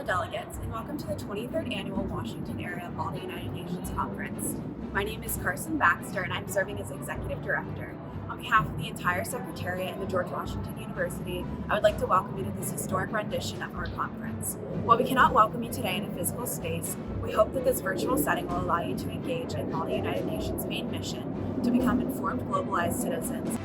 fellow delegates, and welcome to the 23rd Annual Washington Area Malta United Nations Conference. My name is Carson Baxter, and I'm serving as Executive Director. On behalf of the entire Secretariat and the George Washington University, I would like to welcome you to this historic rendition of our conference. While we cannot welcome you today in a physical space, we hope that this virtual setting will allow you to engage in Malta United Nations' main mission to become informed, globalized citizens.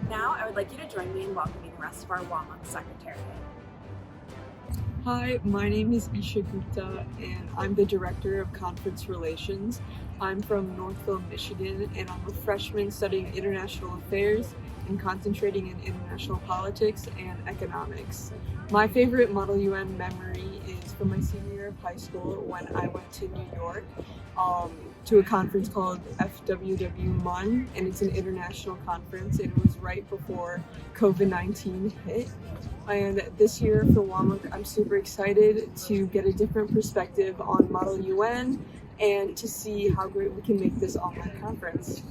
Now, I would like you to join me in welcoming the rest of our WAMUNC Secretariat. Hi, my name is Isha Gupta, and I'm the Director of Conference Relations. I'm from Northville, Michigan, and I'm a freshman studying international affairs and concentrating in international politics and economics. My favorite Model UN memory is from my senior year of high school when I went to New York to a conference called WAMUNC, and it's an international conference, and it was right before COVID-19 hit. And this year for WAMUNC, I'm super excited to get a different perspective on Model UN and to see how great we can make this online conference.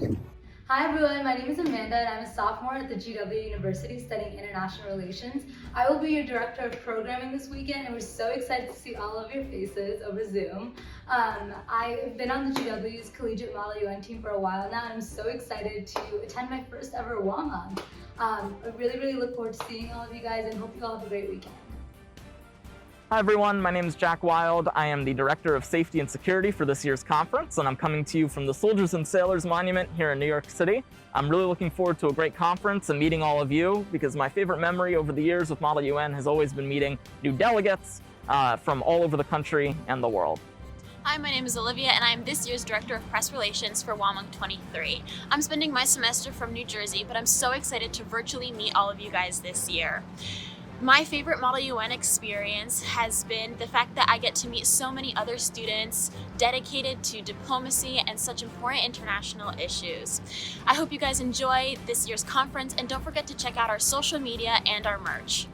Hi everyone, my name is Amanda and I'm a sophomore at the GW University studying International Relations. I will be your Director of Programming this weekend and we're so excited to see all of your faces over Zoom. I've been on the GW's Collegiate Model UN team for a while now and I'm so excited to attend my first ever WAMUNC. I really look forward to seeing all of you guys and hope you all have a great weekend. Hi everyone, my name is Jack Wild. I am the Director of Safety and Security for this year's conference, and I'm coming to you from the Soldiers and Sailors Monument here in New York City. I'm really looking forward to a great conference and meeting all of you, because my favorite memory over the years with Model UN has always been meeting new delegates from all over the country and the world. Hi, my name is Olivia, and I'm this year's Director of Press Relations for WAMUNC 23. I'm spending my semester from New Jersey, but I'm so excited to virtually meet all of you guys this year. My favorite Model UN experience has been the fact that I get to meet so many other students dedicated to diplomacy and such important international issues. I hope you guys enjoy this year's conference, and don't forget to check out our social media and our merch.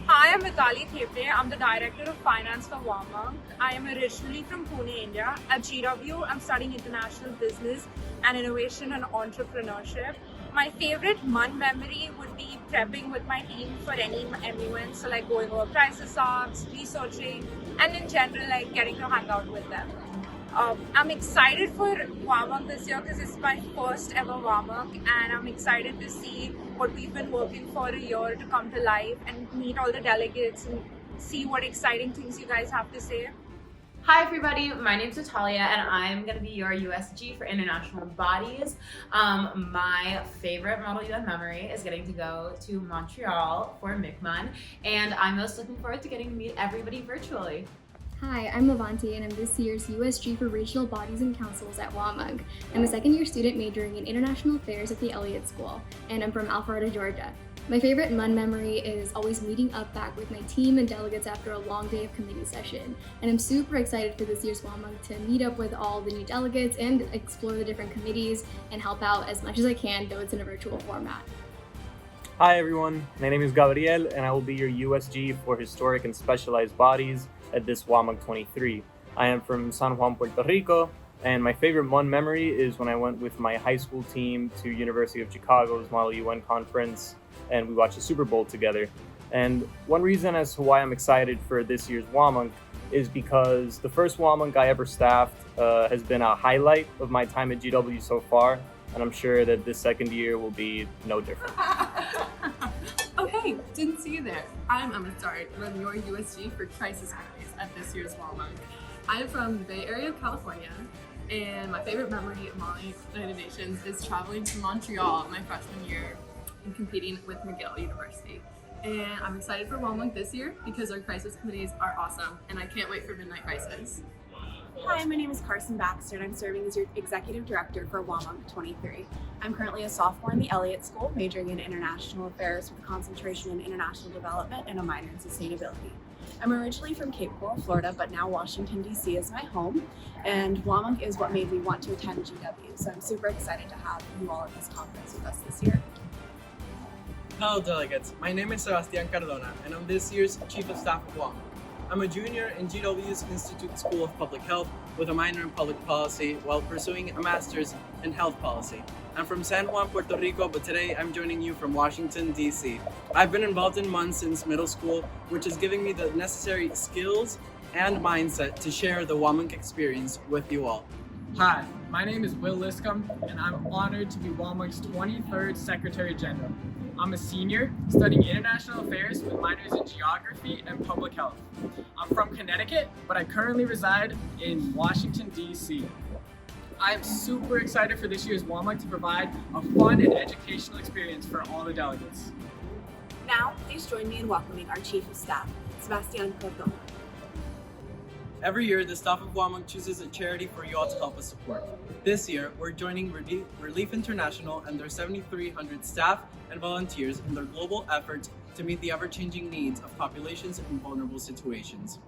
Hi, I'm Vitali Thepre. I'm the Director of Finance for WAMUNC. I am originally from Pune, India. At GW, I'm studying International Business and Innovation and Entrepreneurship. My favorite MUN memory would be prepping with my team for any MUN, so like going over crisis ops, researching, and in general like getting to hang out with them. I'm excited for WAMUNC this year because it's my first ever WAMUNC, and I'm excited to see what we've been working for a year to come to life and meet all the delegates and see what exciting things you guys have to say. Hi everybody, my name's Natalia and I'm going to be your USG for International Bodies. My favorite Model UN memory is getting to go to Montreal for MICMUN, and I'm most looking forward to getting to meet everybody virtually. Hi, I'm Avanti and I'm this year's USG for Regional Bodies and Councils at WAMUNC. I'm a second-year student majoring in International Affairs at the Elliott School, and I'm from Alpharetta, Georgia. My favorite MUN memory is always meeting up back with my team and delegates after a long day of committee session. And I'm super excited for this year's WAMUNC to meet up with all the new delegates and explore the different committees and help out as much as I can, though it's in a virtual format. Hi everyone, my name is Gabriel and I will be your USG for Historic and Specialized Bodies at this WAMUNC 23. I am from San Juan, Puerto Rico, and my favorite MUN memory is when I went with my high school team to University of Chicago's Model UN conference and we watched the Super Bowl together. And one reason as to why I'm excited for this year's WAMUNC is because the first WAMUNC I ever staffed has been a highlight of my time at GW so far, and I'm sure that this second year will be no different. Oh hey, didn't see you there. I'm Emma Start, I'm your USG for Crisis Committees at this year's WAMUNC. I'm from the Bay Area of California, and my favorite memory of Model United Nations is traveling to Montreal my freshman year and competing with McGill University. And I'm excited for WAMUNC this year because our crisis committees are awesome, and I can't wait for Midnight Crisis. Hi, my name is Carson Baxter, and I'm serving as your Executive Director for WAMUNC 23. I'm currently a sophomore in the Elliott School, majoring in International Affairs with a concentration in International Development and a minor in Sustainability. I'm originally from Cape Coral, Florida, but now Washington, D.C. is my home, and WAMUNC is what made me want to attend GW, so I'm super excited to have you all at this conference with us this year. Hello delegates, my name is Sebastian Cardona and I'm this year's Chief of Staff of WAMUNC. I'm a junior in GW's Institute School of Public Health with a minor in Public Policy while pursuing a master's in Health Policy. I'm from San Juan, Puerto Rico, but today I'm joining you from Washington, D.C. I've been involved in MUN since middle school, which is giving me the necessary skills and mindset to share the WAMUNC experience with you all. Hi, my name is Will Liscombe, and I'm honored to be WAMUNC's 23rd Secretary General. I'm a senior studying international affairs with minors in geography and public health. I'm from Connecticut, but I currently reside in Washington, D.C. I'm super excited for this year's WAMUNC to provide a fun and educational experience for all the delegates. Now, please join me in welcoming our Chief of Staff, Sebastian Cardona. Every year, the staff of WAMUNC chooses a charity for you all to help us support. This year, we're joining Relief International and their 7,300 staff and volunteers in their global efforts to meet the ever-changing needs of populations in vulnerable situations.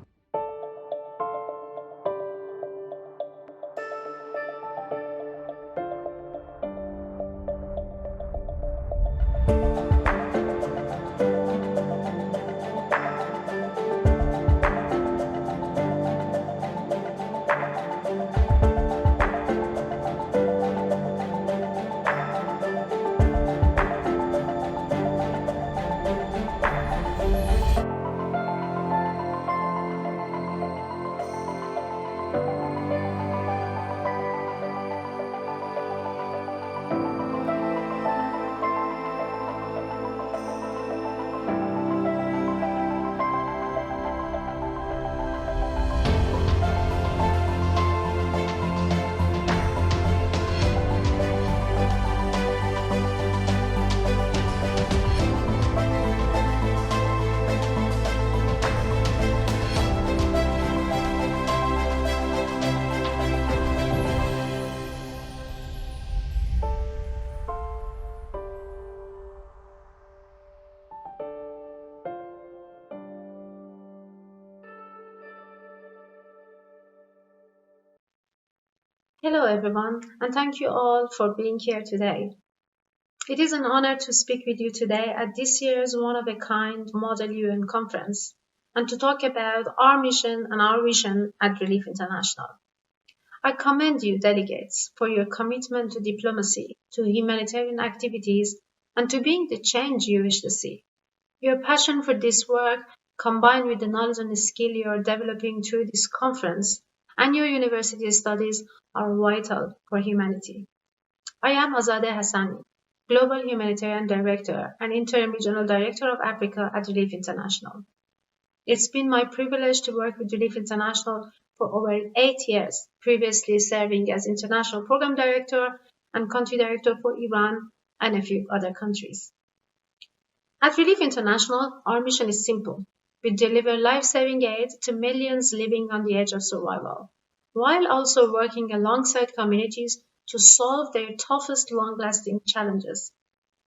Hello everyone, and thank you all for being here today. It is an honor to speak with you today at this year's one-of-a-kind Model UN conference and to talk about our mission and our vision at Relief International. I commend you, delegates, for your commitment to diplomacy, to humanitarian activities, and to being the change you wish to see. Your passion for this work, combined with the knowledge and skill you are developing through this conference and your university studies, are vital for humanity. I am Azadeh Hassani, Global Humanitarian Director and Interim Regional Director of Africa at Relief International. It's been my privilege to work with Relief International for over 8 years, previously serving as International Program Director and Country Director for Iran and a few other countries. At Relief International, our mission is simple. We deliver life-saving aid to millions living on the edge of survival, while also working alongside communities to solve their toughest long-lasting challenges.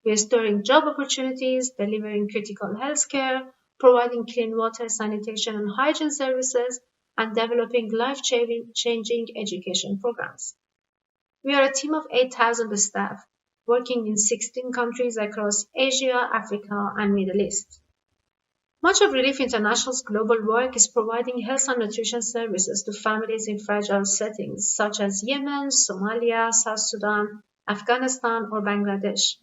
We are restoring job opportunities, delivering critical health care, providing clean water, sanitation, and hygiene services, and developing life-changing education programs. We are a team of 8,000 staff, working in 16 countries across Asia, Africa, and Middle East. Much of Relief International's global work is providing health and nutrition services to families in fragile settings such as Yemen, Somalia, South Sudan, Afghanistan, or Bangladesh.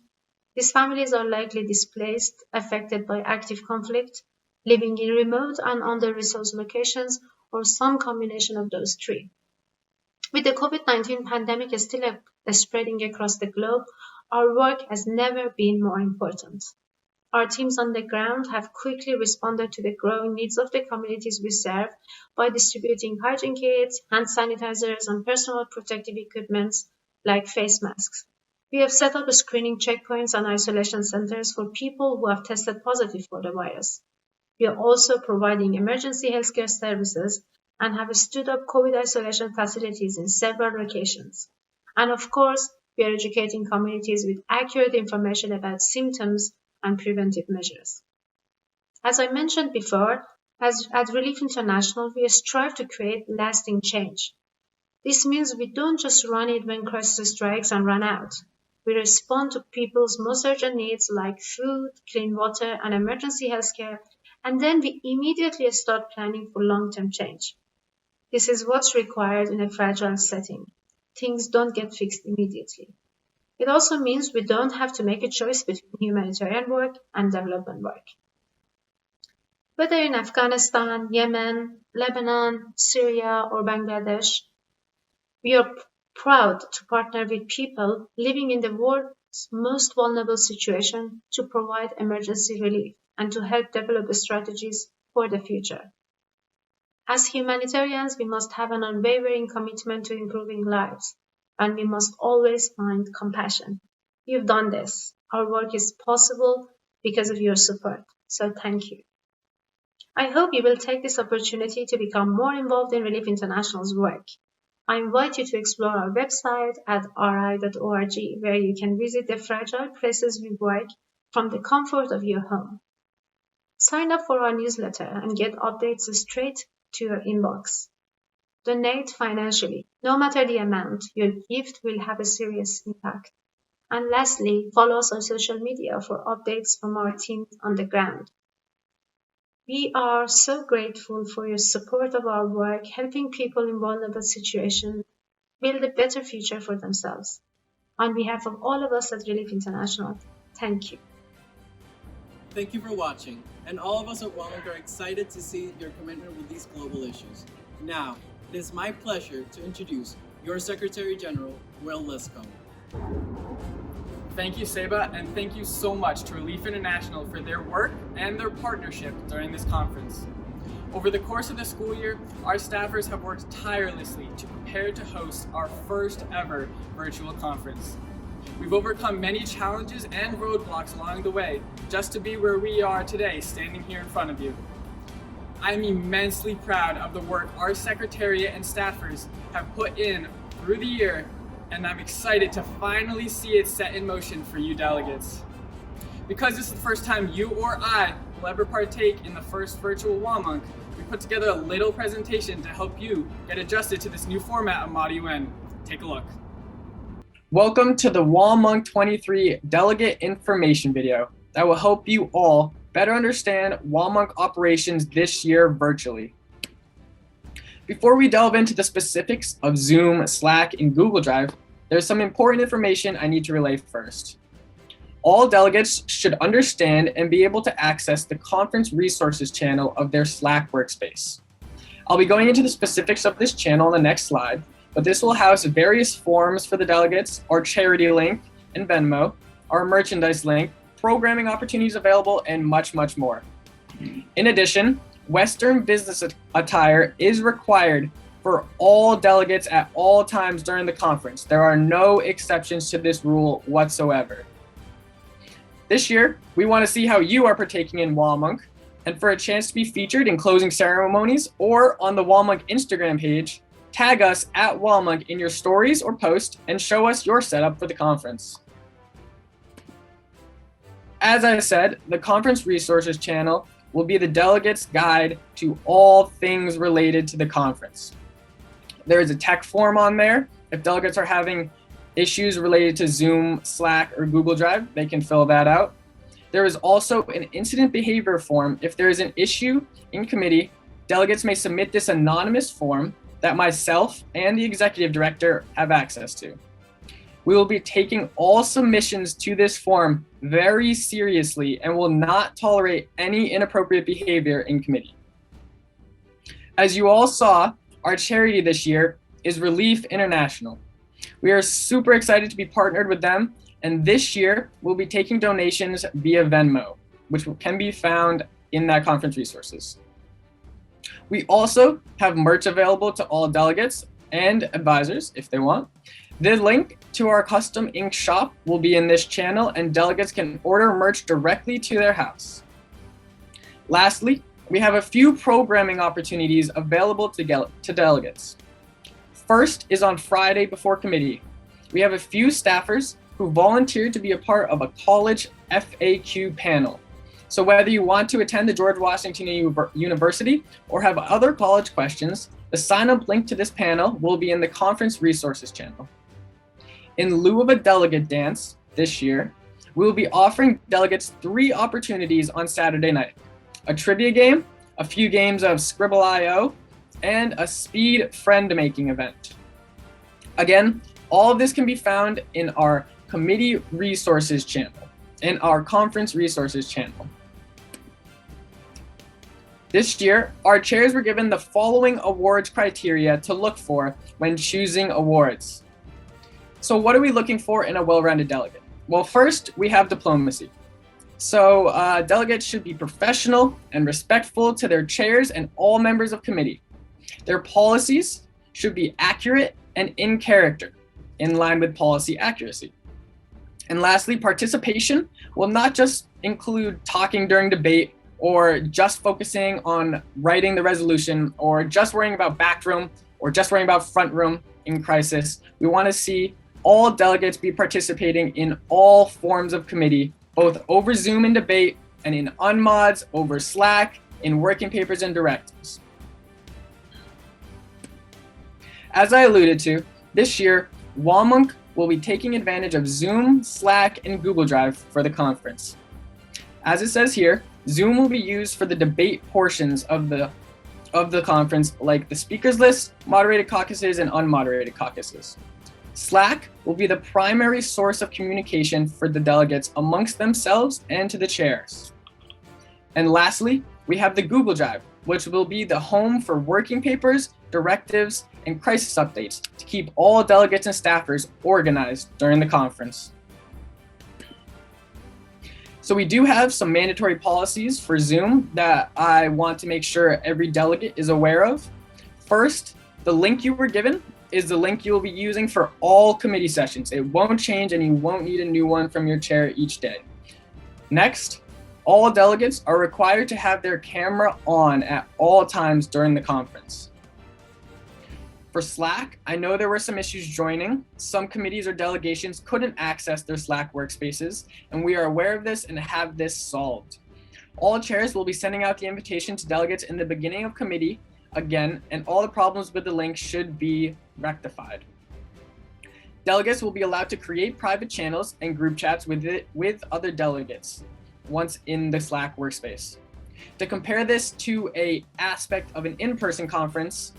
These families are likely displaced, affected by active conflict, living in remote and under-resourced locations, or some combination of those three. With the COVID-19 pandemic still spreading across the globe, our work has never been more important. Our teams on the ground have quickly responded to the growing needs of the communities we serve by distributing hygiene kits, hand sanitizers, and personal protective equipment like face masks. We have set up screening checkpoints and isolation centers for people who have tested positive for the virus. We are also providing emergency healthcare services and have stood up COVID isolation facilities in several locations. And of course, we are educating communities with accurate information about symptoms and preventive measures. As I mentioned before, at Relief International, we strive to create lasting change. This means we don't just run it when crisis strikes and run out. We respond to people's most urgent needs like food, clean water, and emergency healthcare, and then we immediately start planning for long-term change. This is what's required in a fragile setting. Things don't get fixed immediately. It also means we don't have to make a choice between humanitarian work and development work. Whether in Afghanistan, Yemen, Lebanon, Syria, or Bangladesh, we are proud to partner with people living in the world's most vulnerable situation to provide emergency relief and to help develop strategies for the future. As humanitarians, we must have an unwavering commitment to improving lives, and we must always find compassion. You've done this. Our work is possible because of your support, so thank you. I hope you will take this opportunity to become more involved in Relief International's work. I invite you to explore our website at ri.org, where you can visit the fragile places we work from the comfort of your home. Sign up for our newsletter and get updates straight to your inbox. Donate financially. No matter the amount, your gift will have a serious impact. And lastly, follow us on social media for updates from our teams on the ground. We are so grateful for your support of our work, helping people in vulnerable situations build a better future for themselves. On behalf of all of us at Relief International, thank you. Thank you for watching, and all of us at WAMUNC are excited to see your commitment with these global issues. Now, it is my pleasure to introduce your Secretary General, Will Liscombe. Thank you, Seba, and thank you so much to Relief International for their work and their partnership during this conference. Over the course of the school year, our staffers have worked tirelessly to prepare to host our first ever virtual conference. We've overcome many challenges and roadblocks along the way just to be where we are today, standing here in front of you. I'm immensely proud of the work our Secretariat and staffers have put in through the year, and I'm excited to finally see it set in motion for you delegates. Because this is the first time you or I will ever partake in the first virtual WAMUNC, we put together a little presentation to help you get adjusted to this new format of ModUN. Take a look. Welcome to the WAMUNC 23 Delegate Information video that will help you all better understand WAMUNC operations this year virtually. Before we delve into the specifics of Zoom, Slack, and Google Drive, there's some important information I need to relay first. All delegates should understand and be able to access the conference resources channel of their Slack workspace. I'll be going into the specifics of this channel on the next slide, but this will house various forums for the delegates, our charity link and Venmo, our merchandise link, programming opportunities available, and much, much more. In addition, Western business attire is required for all delegates at all times during the conference. There are no exceptions to this rule whatsoever. This year, we want to see how you are partaking in WAMUNC, and for a chance to be featured in closing ceremonies or on the WAMUNC Instagram page, tag us at WAMUNC in your stories or post and show us your setup for the conference. As I said, the conference resources channel will be the delegates' guide to all things related to the conference. There is a tech form on there. If delegates are having issues related to Zoom, Slack, or Google Drive, they can fill that out. There is also an incident behavior form. If there is an issue in committee, delegates may submit this anonymous form that myself and the executive director have access to. We will be taking all submissions to this form very seriously and will not tolerate any inappropriate behavior in committee. As you all saw, our charity this year is Relief International. We are super excited to be partnered with them, and this year we'll be taking donations via Venmo, which can be found in that conference resources. We also have merch available to all delegates and advisors if they want. The link to our custom ink shop will be in this channel, and delegates can order merch directly to their house. Lastly, we have a few programming opportunities available to delegates. First is on Friday before committee. We have a few staffers who volunteered to be a part of a college FAQ panel. So whether you want to attend the George Washington University or have other college questions, the sign-up link to this panel will be in the conference resources channel. In lieu of a delegate dance this year, we will be offering delegates 3 opportunities on Saturday night: a trivia game, a few games of Scribble.io, and a speed friend-making event. Again, all of this can be found in our committee resources channel, in our conference resources channel. This year, our chairs were given the following awards criteria to look for when choosing awards. So what are we looking for in a well-rounded delegate? Well, first, we have diplomacy. So delegates should be professional and respectful to their chairs and all members of committee. Their policies should be accurate and in character, in line with policy accuracy. And lastly, participation will not just include talking during debate or just focusing on writing the resolution or just worrying about back room or just worrying about front room in crisis. We want to see all delegates be participating in all forms of committee, both over Zoom in debate and in unmods, over Slack, in working papers and directives. As I alluded to, this year, WAMUNC will be taking advantage of Zoom, Slack, and Google Drive for the conference. As it says here, Zoom will be used for the debate portions of the conference, like the speakers list, moderated caucuses, and unmoderated caucuses. Slack will be the primary source of communication for the delegates amongst themselves and to the chairs. And lastly, we have the Google Drive, which will be the home for working papers, directives, and crisis updates to keep all delegates and staffers organized during the conference. So we do have some mandatory policies for Zoom that I want to make sure every delegate is aware of. First, the link you were given is the link you will be using for all committee sessions. It won't change and you won't need a new one from your chair each day. Next, all delegates are required to have their camera on at all times during the conference. For Slack, I know there were some issues joining. Some committees or delegations couldn't access their Slack workspaces, and we are aware of this and have this solved. All chairs will be sending out the invitation to delegates in the beginning of committee again, and all the problems with the link should be rectified. Delegates will be allowed to create private channels and group chats with other delegates once in the Slack workspace. To compare this to an aspect of an in-person conference,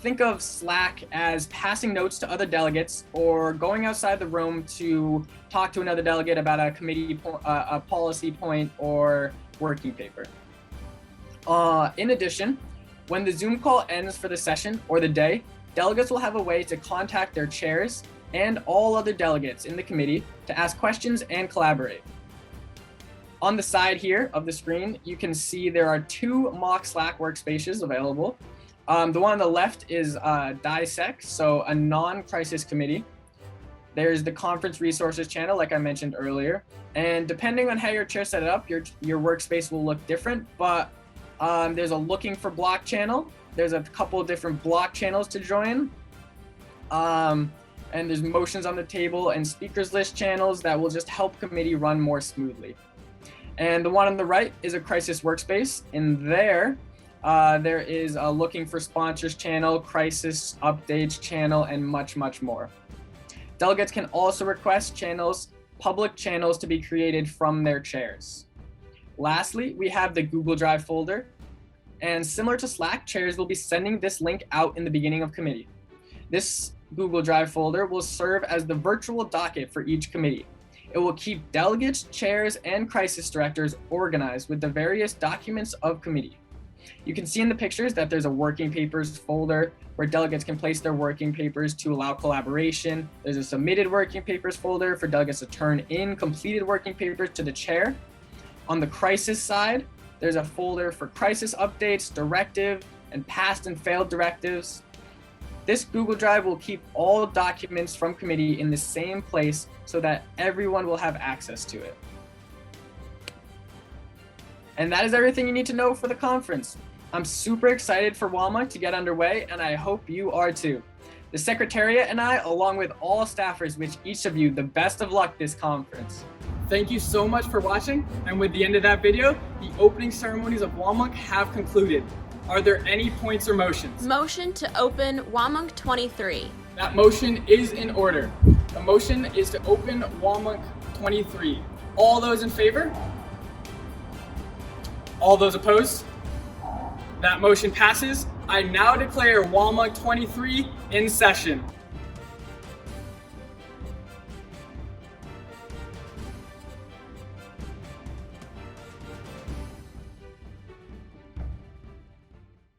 think of Slack as passing notes to other delegates or going outside the room to talk to another delegate about a committee, a policy point or working paper. In addition, when the Zoom call ends for the session or the day, delegates will have a way to contact their chairs and all other delegates in the committee to ask questions and collaborate. On the side here of the screen, you can see there are 2 mock Slack workspaces available. The one on the left is Dissect, so a non-crisis committee. There's the conference resources channel, like I mentioned earlier. And depending on how your chair set it up, your workspace will look different, but there's a looking for block channel. There's a couple of different block channels to join. And there's motions on the table and speakers list channels that will just help committee run more smoothly. And the one on the right is a crisis workspace. In there, there is a looking for sponsors channel, crisis updates channel, and much, much more. Delegates can also request channels, public channels to be created from their chairs. Lastly, we have the Google Drive folder. And similar to Slack, chairs will be sending this link out in the beginning of committee. This Google Drive folder will serve as the virtual docket for each committee. It will keep delegates, chairs, and crisis directors organized with the various documents of committee. You can see in the pictures that there's a working papers folder where delegates can place their working papers to allow collaboration. There's a submitted working papers folder for delegates to turn in completed working papers to the chair. On the crisis side, there's a folder for crisis updates, directive, and past and failed directives. This Google Drive will keep all documents from committee in the same place so that everyone will have access to it. And that is everything you need to know for the conference. I'm super excited for WAMUNC to get underway, and I hope you are too. The Secretariat and I, along with all staffers, wish each of you the best of luck this conference. Thank you so much for watching, and with the end of that video, the opening ceremonies of WAMUNC have concluded. Are there any points or motions? Motion to open WAMUNC 23. That motion is in order. The motion is to open WAMUNC 23. All those in favor? All those opposed? That motion passes. I now declare WAMUNC 23 in session.